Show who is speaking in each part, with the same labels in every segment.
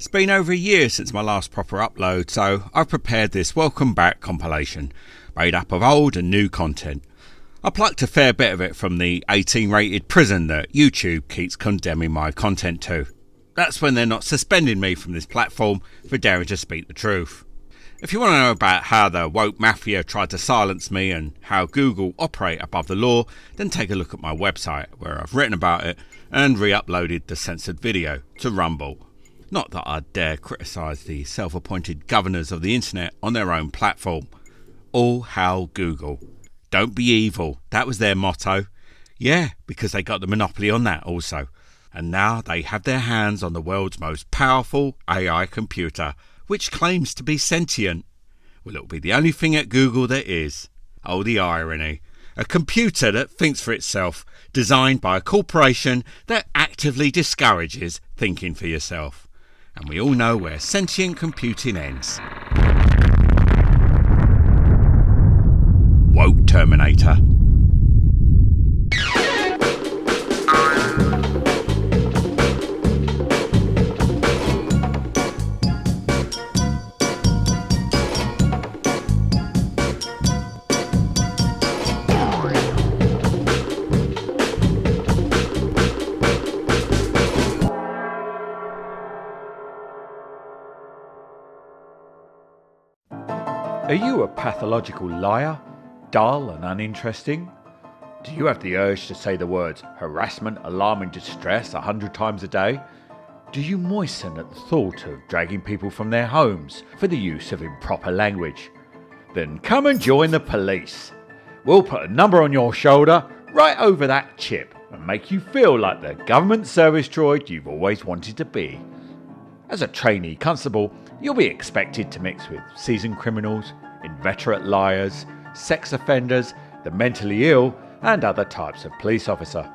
Speaker 1: It's been over a year since my last proper upload, so I've prepared this welcome back compilation, made up of old and new content. I plucked a fair bit of it from the 18 rated prison that YouTube keeps condemning my content to. That's when they're not suspending me from this platform for daring to speak the truth. If you want to know about how the woke mafia tried to silence me and how Google operate above the law, then take a look at my website where I've written about it and re-uploaded the censored video to Rumble. Not that I'd dare criticise the self-appointed governors of the internet on their own platform. All hail Google. Don't be evil, that was their motto. Yeah, because they got the monopoly on that also. And now they have their hands on the world's most powerful AI computer, which claims to be sentient. Well, it'll be the only thing at Google that is. Oh, the irony. A computer that thinks for itself, designed by a corporation that actively discourages thinking for yourself. And we all know where sentient computing ends. Woke Terminator.
Speaker 2: Are you a pathological liar, dull and uninteresting? Do you have the urge to say the words harassment, alarm and distress 100 times a day? Do you moisten at the thought of dragging people from their homes for the use of improper language? Then come and join the police. We'll put a number on your shoulder right over that chip and make you feel like the government service droid you've always wanted to be. As a trainee constable, you'll be expected to mix with seasoned criminals, inveterate liars, sex offenders, the mentally ill, and other types of police officer.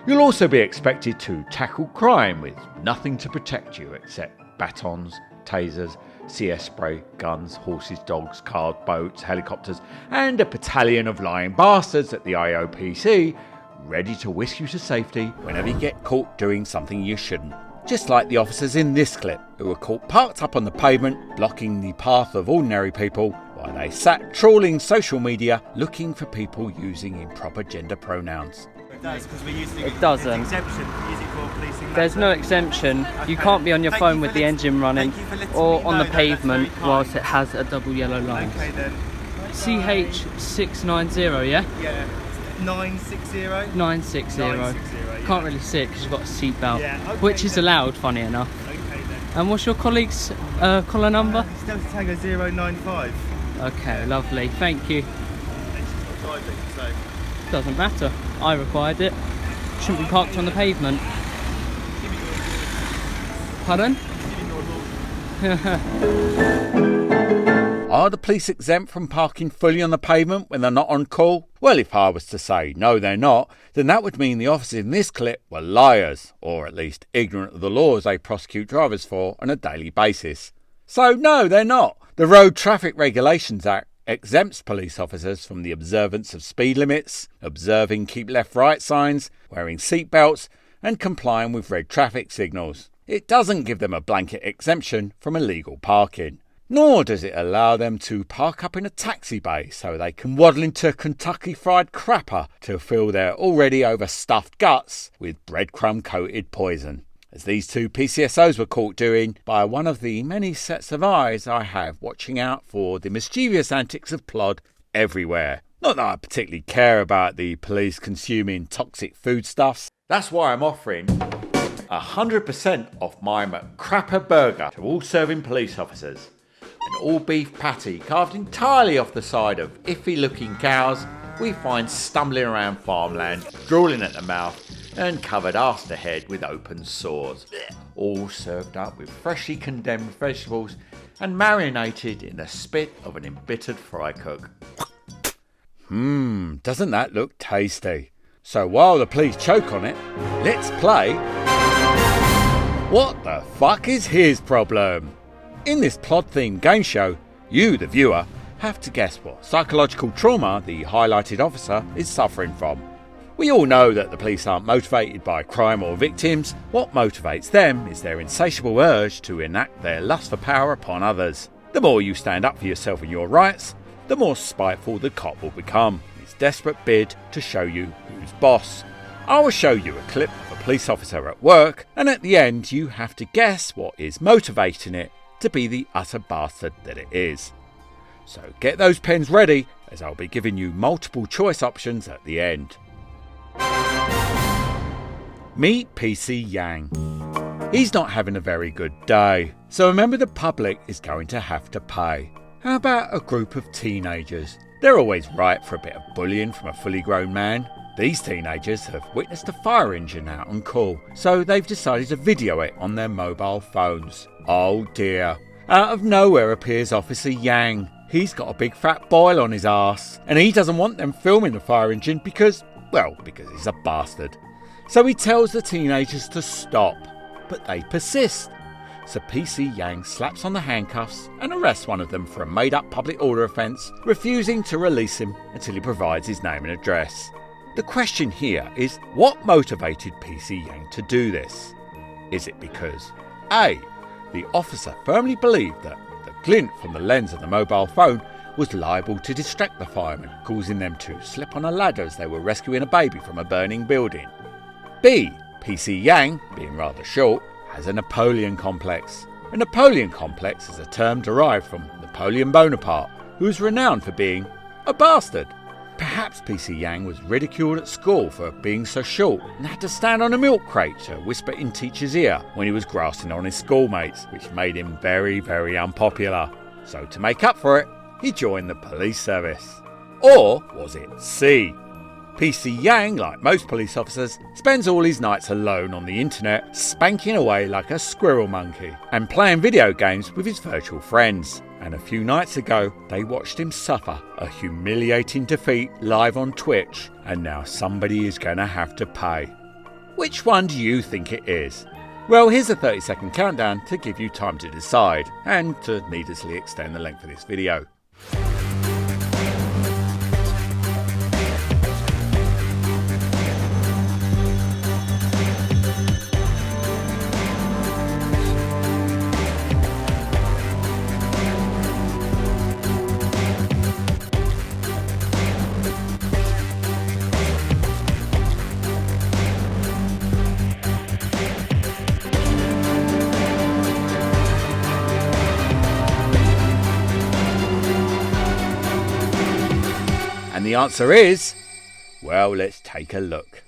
Speaker 2: You'll also be expected to tackle crime with nothing to protect you except batons, tasers, CS spray, guns, horses, dogs, cars, boats, helicopters, and a battalion of lying bastards at the IOPC, ready to whisk you to safety whenever you get caught doing something you shouldn't. Just like the officers in this clip, who were caught parked up on the pavement, blocking the path of ordinary people, while they sat trawling social media looking for people using improper gender pronouns.
Speaker 3: It does, because we're using
Speaker 4: it doesn't.
Speaker 3: It's exemption. We use it for policing.
Speaker 4: There's no exemption.
Speaker 3: Okay.
Speaker 4: You can't be on your phone with the engine running or on the pavement whilst it has a double yellow line.
Speaker 3: Okay then.
Speaker 4: CH690, yeah?
Speaker 3: Yeah. 960.
Speaker 4: 960.
Speaker 3: 960.
Speaker 4: Can't really see it because you've got a seatbelt,
Speaker 3: okay,
Speaker 4: which is allowed, funny enough.
Speaker 3: Okay then.
Speaker 4: And what's your colleague's collar number?
Speaker 3: It's Delta Tango 095.
Speaker 4: Okay, lovely. Thank you.
Speaker 3: And she's not driving, so.
Speaker 4: Doesn't matter. I required it. Shouldn't be parked on the pavement. Pardon?
Speaker 1: Are the police exempt from parking fully on the pavement when they're not on call? Well, if I was to say no they're not, then that would mean the officers in this clip were liars, or at least ignorant of the laws they prosecute drivers for on a daily basis. So no, they're not. The Road Traffic Regulations Act exempts police officers from the observance of speed limits, observing keep left-right signs, wearing seat belts, and complying with red traffic signals. It doesn't give them a blanket exemption from illegal parking. Nor does it allow them to park up in a taxi bay so they can waddle into Kentucky Fried Crapper to fill their already overstuffed guts with breadcrumb-coated poison, as these two PCSOs were caught doing by one of the many sets of eyes I have watching out for the mischievous antics of Plod everywhere. Not that I particularly care about the police consuming toxic foodstuffs. That's why I'm offering 100% off my McCrapper burger to all serving police officers. An all-beef patty carved entirely off the side of iffy-looking cows we find stumbling around farmland, drooling at the mouth and covered arse to head with open sores. All served up with freshly condemned vegetables and marinated in the spit of an embittered fry cook. Doesn't that look tasty? So while the police choke on it, let's play What the Fuck Is His Problem? In this plot-themed game show, you, the viewer, have to guess what psychological trauma the highlighted officer is suffering from. We all know that the police aren't motivated by crime or victims. What motivates them is their insatiable urge to enact their lust for power upon others. The more you stand up for yourself and your rights, the more spiteful the cop will become. His desperate bid to show you who's boss. I will show you a clip of a police officer at work, and at the end you have to guess what is motivating it to be the utter bastard that it is. So get those pens ready, as I'll be giving you multiple choice options at the end. Meet PC Yang. He's not having a very good day, so a member of the public is going to have to pay. How about a group of teenagers? They're always right for a bit of bullying from a fully grown man. These teenagers have witnessed a fire engine out on call, so they've decided to video it on their mobile phones. Oh dear. Out of nowhere appears Officer Yang. He's got a big fat boil on his arse, and he doesn't want them filming the fire engine because he's a bastard. So he tells the teenagers to stop, but they persist. So PC Yang slaps on the handcuffs and arrests one of them for a made-up public order offence, refusing to release him until he provides his name and address. The question here is, what motivated PC Yang to do this? Is it because A, the officer firmly believed that the glint from the lens of the mobile phone was liable to distract the firemen, causing them to slip on a ladder as they were rescuing a baby from a burning building? B, PC Yang, being rather short, has a Napoleon complex. A Napoleon complex is a term derived from Napoleon Bonaparte, who was renowned for being a bastard. Perhaps PC Yang was ridiculed at school for being so short and had to stand on a milk crate to whisper in teacher's ear when he was grassing on his schoolmates, which made him very, very unpopular. So to make up for it, he joined the police service. Or was it C? PC Yang, like most police officers, spends all his nights alone on the internet, spanking away like a squirrel monkey and playing video games with his virtual friends. And a few nights ago, they watched him suffer a humiliating defeat live on Twitch, and now somebody is going to have to pay. Which one do you think it is? Well, here's a 30-second countdown to give you time to decide, and to needlessly extend the length of this video. And the answer is, well, let's take a look.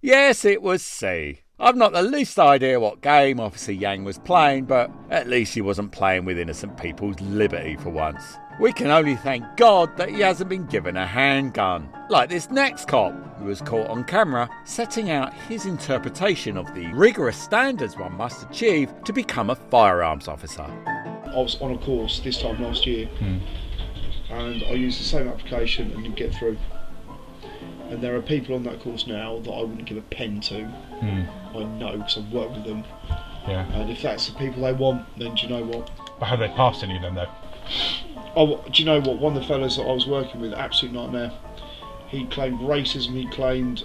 Speaker 1: Yes, it was C. I've not the least idea what game Officer Yang was playing, but at least he wasn't playing with innocent people's liberty for once. We can only thank God that he hasn't been given a handgun, like this next cop, who was caught on camera setting out his interpretation of the rigorous standards one must achieve to become a firearms officer.
Speaker 5: I was on a course this time last year, and I used the same application and didn't get through. And there are people on that course now that I wouldn't give a pen to. I know, because I've worked with them.
Speaker 6: Yeah.
Speaker 5: And if that's the people they want, then do you know what?
Speaker 6: But have they passed any of them though?
Speaker 5: Oh, do you know what? One of the fellas that I was working with, absolute nightmare. He claimed racism, he claimed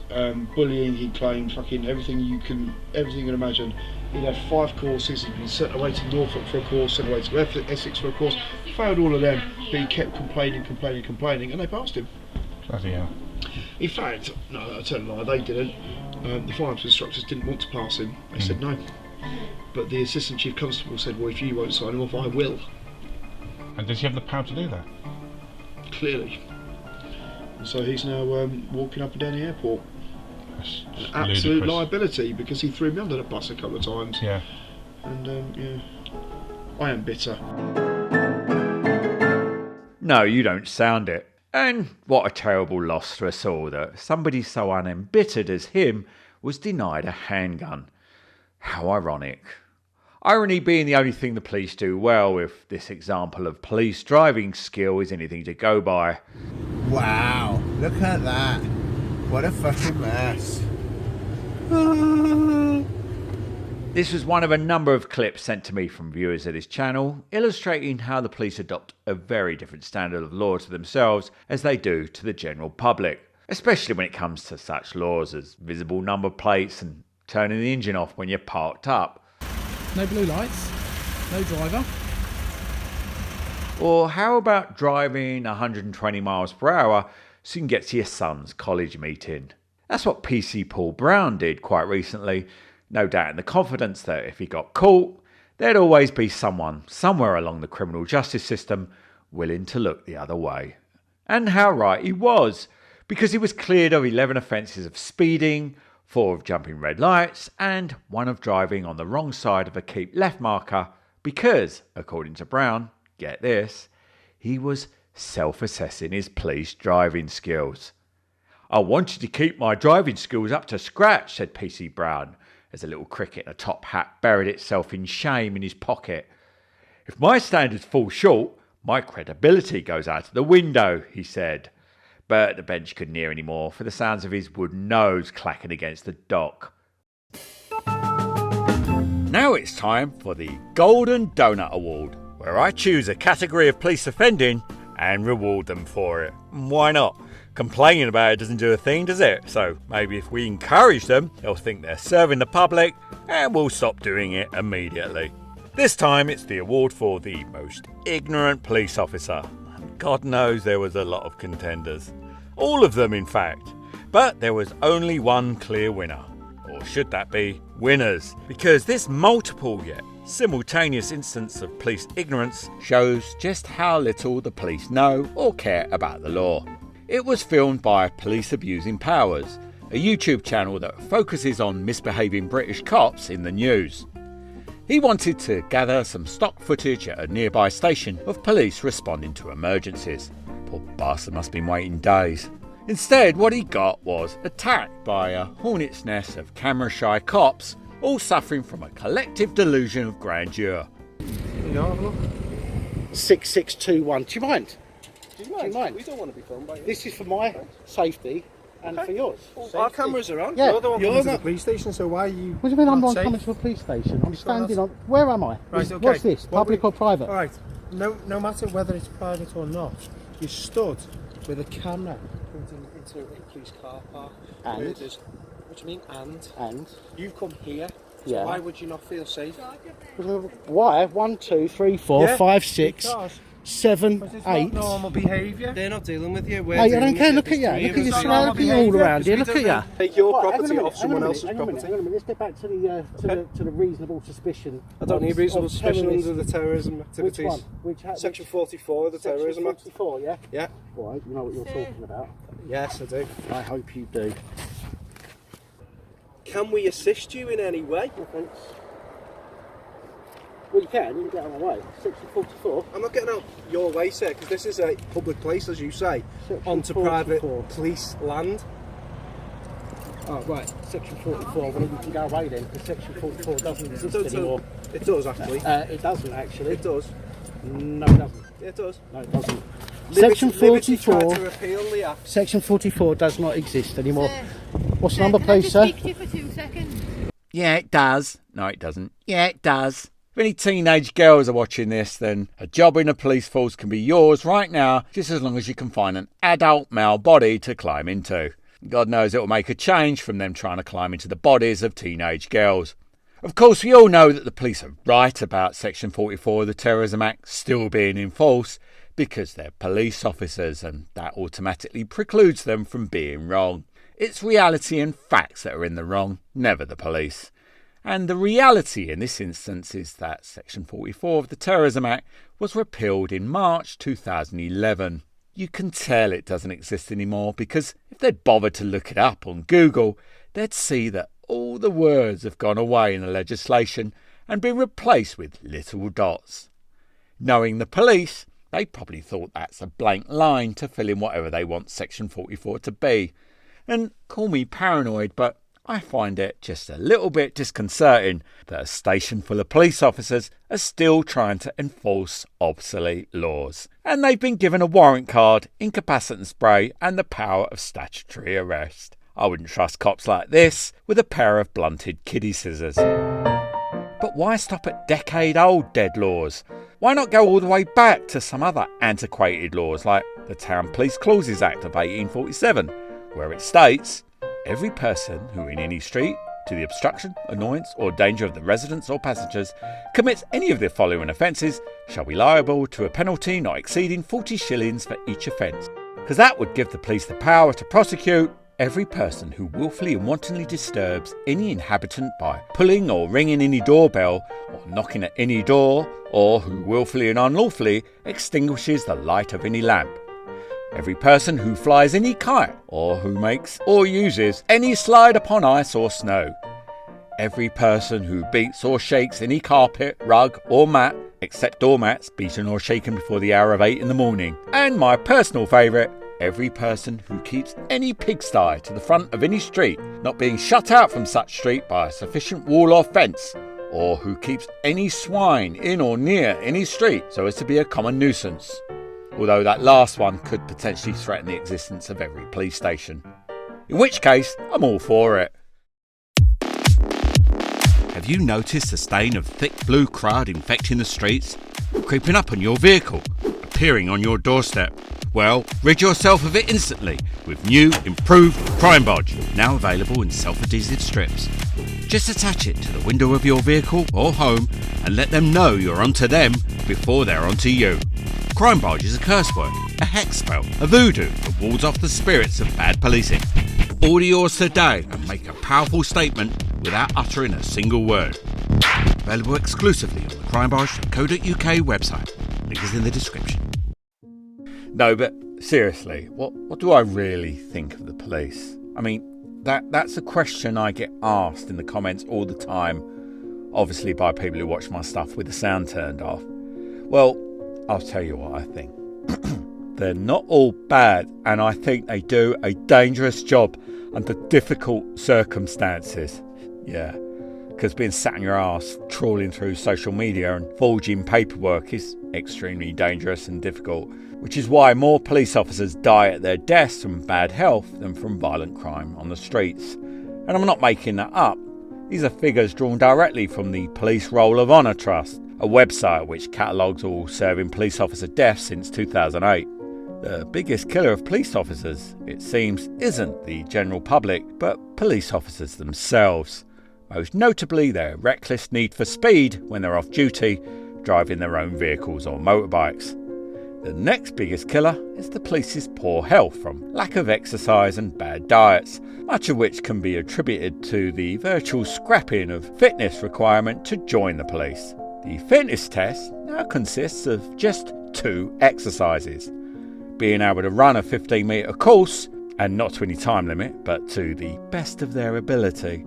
Speaker 5: bullying, he claimed fucking everything you can imagine. He'd had 5 courses, he'd been sent away to Norfolk for a course, sent away to Essex for a course. He failed all of them, but he kept complaining, and they passed him.
Speaker 6: Bloody hell.
Speaker 5: In fact, no, I tell you a lie, they didn't. The firearms instructors didn't want to pass him. They said no. But the assistant chief constable said, well, if you won't sign him off, I will.
Speaker 6: And does he have the power to do that?
Speaker 5: Clearly. And so he's now walking up and down the airport.
Speaker 6: That's
Speaker 5: an
Speaker 6: just
Speaker 5: absolute
Speaker 6: ludicrous.
Speaker 5: liability because he threw me under the bus a couple of times.
Speaker 6: Yeah.
Speaker 5: And yeah, I am bitter.
Speaker 2: No, you don't sound it. And what a terrible loss to us all that somebody so unembittered as him was denied a handgun. How ironic. Irony being the only thing the police do well, if this example of police driving skill is anything to go by.
Speaker 7: Wow, look at that. What a fucking mess.
Speaker 2: This was one of a number of clips sent to me from viewers of this channel, illustrating how the police adopt a very different standard of law to themselves as they do to the general public, especially when it comes to such laws as visible number plates and turning the engine off when you're parked up.
Speaker 8: No blue lights, no driver.
Speaker 2: Or how about driving 120 miles per hour so you can get to your son's college meeting? That's what PC Paul Brown did quite recently, no doubt in the confidence that if he got caught, there'd always be someone somewhere along the criminal justice system willing to look the other way. And how right he was, because he was cleared of 11 offences of speeding, 4 of jumping red lights, and 1 of driving on the wrong side of a keep left marker because, according to Brown, get this, he was self-assessing his police driving skills. I wanted to keep my driving skills up to scratch, said PC Brown, as a little cricket in a top hat buried itself in shame in his pocket. If my standards fall short, my credibility goes out of the window, he said. But the bench couldn't hear any more for the sounds of his wooden nose clacking against the dock.
Speaker 1: Now it's time for the Golden Donut Award, where I choose a category of police offending and reward them for it. Why not? Complaining about it doesn't do a thing, does it? So maybe if we encourage them, they'll think they're serving the public and we'll stop doing it immediately. This time it's the award for the most ignorant police officer. And God knows there was a lot of contenders. All of them, in fact. But there was only one clear winner. Or should that be winners? Because this multiple yet simultaneous instance of police ignorance shows just how little the police know or care about the law. It was filmed by Police Abusing Powers, a YouTube channel that focuses on misbehaving British cops in the news. He wanted to gather some stock footage at a nearby station of police responding to emergencies. Poor bastard must have been waiting days. Instead, what he got was attacked by a hornet's nest of camera-shy cops, all suffering from a collective delusion of grandeur.
Speaker 9: 6621. Do you mind?
Speaker 10: Do you mind? We don't want to be filmed by you.
Speaker 9: This is for my safety and for yours.
Speaker 10: Our cameras are on.
Speaker 9: Yeah.
Speaker 10: You're the one
Speaker 3: You're
Speaker 10: coming to
Speaker 3: not-
Speaker 10: the police station, so why are you?
Speaker 9: What do you mean I'm
Speaker 10: not
Speaker 9: not
Speaker 10: safe?
Speaker 9: coming to a police station? I'm
Speaker 10: Because
Speaker 9: standing on... Where am I?
Speaker 10: Right, okay.
Speaker 9: What's this?
Speaker 10: What
Speaker 9: Public
Speaker 10: we-
Speaker 9: or private?
Speaker 10: All right. No matter whether it's private or not, you stood with a camera pointing into a police car park.
Speaker 9: And?
Speaker 10: What do you mean?
Speaker 9: And?
Speaker 10: You've come here. So
Speaker 9: Yeah.
Speaker 10: why would you not feel safe?
Speaker 9: Why? 1, 2, 3, 4,
Speaker 10: Yeah,
Speaker 9: 5, 6,
Speaker 10: Because
Speaker 9: 7,
Speaker 10: it's
Speaker 9: 8.
Speaker 10: not normal behaviour. They're not dealing with you. We're
Speaker 9: Hey, I
Speaker 10: dealing
Speaker 9: don't
Speaker 10: with
Speaker 9: care.
Speaker 10: you.
Speaker 9: Look at you.
Speaker 10: There's three
Speaker 9: Look
Speaker 10: of
Speaker 9: at you.
Speaker 10: us.
Speaker 9: Look at you all around here. Look at you.
Speaker 10: Take your
Speaker 9: Right,
Speaker 10: property
Speaker 9: hang on a
Speaker 10: off someone
Speaker 9: minute,
Speaker 10: else's
Speaker 9: hang on a minute,
Speaker 10: property.
Speaker 9: hang on a minute. Let's get back to the reasonable suspicion.
Speaker 10: I don't need reasonable
Speaker 9: of
Speaker 10: suspicion
Speaker 9: terrorists.
Speaker 10: under the terrorism
Speaker 9: Which
Speaker 10: activities.
Speaker 9: one?
Speaker 10: Section 44 of the
Speaker 9: Section
Speaker 10: Terrorism Act.
Speaker 9: 44, yeah?
Speaker 10: Yeah.
Speaker 9: Right, you know what you're talking about.
Speaker 10: Yes, I do.
Speaker 9: I hope you do.
Speaker 10: Can we assist you in any way?
Speaker 9: No thanks. Well, you can get out of my way. Section 44.
Speaker 10: I'm not getting out your way, sir, because this is a public place, as you say,
Speaker 9: Section
Speaker 10: onto
Speaker 9: 44.
Speaker 10: private police land.
Speaker 9: Oh, right. Section 44. Well, you can go away then, because Section 44 doesn't exist anymore.
Speaker 10: It does, actually.
Speaker 9: It doesn't, actually.
Speaker 10: It does.
Speaker 9: No, it doesn't.
Speaker 10: Yeah, it does.
Speaker 9: No, it doesn't.
Speaker 10: Liberty
Speaker 9: Section
Speaker 10: tried
Speaker 9: 44.
Speaker 10: to repeal the act.
Speaker 9: Section 44 does not exist anymore. What's the number,
Speaker 11: Can I
Speaker 9: please,
Speaker 11: just
Speaker 9: sir?
Speaker 11: speak to you for 2 seconds?
Speaker 1: Yeah, it does. No, it doesn't. Yeah, it does. If any teenage girls are watching this, then a job in a police force can be yours right now, just as long as you can find an adult male body to climb into. God knows it will make a change from them trying to climb into the bodies of teenage girls. Of course, we all know that the police are right about Section 44 of the Terrorism Act still being in force because they're police officers, and that automatically precludes them from being wrong. It's reality and facts that are in the wrong, never the police. And the reality in this instance is that Section 44 of the Terrorism Act was repealed in March 2011. You can tell it doesn't exist anymore because if they'd bothered to look it up on Google, they'd see that all the words have gone away in the legislation and been replaced with little dots. Knowing the police, they probably thought that's a blank line to fill in whatever they want Section 44 to be. And call me paranoid, but I find it just a little bit disconcerting that a station full of police officers are still trying to enforce obsolete laws. And they've been given a warrant card, incapacitance spray and the power of statutory arrest. I wouldn't trust cops like this with a pair of blunted kiddie scissors. But why stop at decade-old dead laws? Why not go all the way back to some other antiquated laws like the Town Police Clauses Act of 1847, where it states, every person who in any street, to the obstruction, annoyance or danger of the residents or passengers, commits any of the following offences shall be liable to a penalty not exceeding 40 shillings for each offence. Because that would give the police the power to prosecute every person who wilfully and wantonly disturbs any inhabitant by pulling or ringing any doorbell or knocking at any door, or who wilfully and unlawfully extinguishes the light of any lamp. Every person who flies any kite, or who makes or uses any slide upon ice or snow. Every person who beats or shakes any carpet, rug or mat, except doormats beaten or shaken before the hour of 8 in the morning. And my personal favourite, every person who keeps any pigsty to the front of any street, not being shut out from such street by a sufficient wall or fence, or who keeps any swine in or near any street so as to be a common nuisance. Although that last one could potentially threaten the existence of every police station. In which case, I'm all for it. Have you noticed a stain of thick blue crud infecting the streets, creeping up on your vehicle, appearing on your doorstep? Well, rid yourself of it instantly with new, improved Crime Bodge, now available in self-adhesive strips. Just attach it to the window of your vehicle or home and let them know you're onto them before they're onto you. Crime Bodge is a curse word, a hex spell, a voodoo that wards off the spirits of bad policing. Order yours today and make a powerful statement without uttering a single word. Available exclusively on the crimebodge.co.uk website. Link is in the description. No, but seriously, what do I really think of the police? I mean, that's a question I get asked in the comments all the time, obviously by people who watch my stuff with the sound turned off. Well, I'll tell you what I think. They're not all bad, and I think they do a dangerous job under difficult circumstances. Yeah, because being sat on your arse, trawling through social media and forging paperwork is extremely dangerous and difficult, which is why more police officers die at their desks from bad health than from violent crime on the streets. And I'm not making that up. These are figures drawn directly from the Police Roll of Honour Trust, a website which catalogues all serving police officer deaths since 2008. The biggest killer of police officers, it seems, isn't the general public, but police officers themselves. Most notably their reckless need for speed when they're off duty, driving their own vehicles or motorbikes. The next biggest killer is the police's poor health from lack of exercise and bad diets, much of which can be attributed to the virtual scrapping of fitness requirement to join the police. The fitness test now consists of just 2 exercises. Being able to run a 15-metre course, and not to any time limit, but to the best of their ability,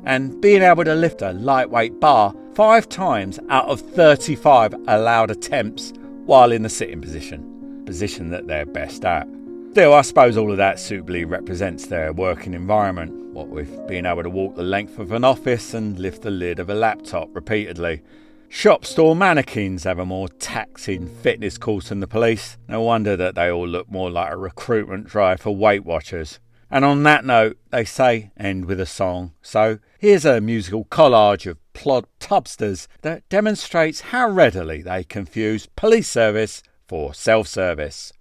Speaker 1: and being able to lift a lightweight bar 5 times out of 35 allowed attempts while in the sitting position that they're best at. Still, I suppose all of that suitably represents their working environment, what with being able to walk the length of an office and lift the lid of a laptop repeatedly. Shop store mannequins have a more taxing fitness course than the police. No wonder that they all look more like a recruitment drive for Weight Watchers. And on that note, they say end with a song. So here's a musical collage of plod tubsters that demonstrates how readily they confuse police service for self-service.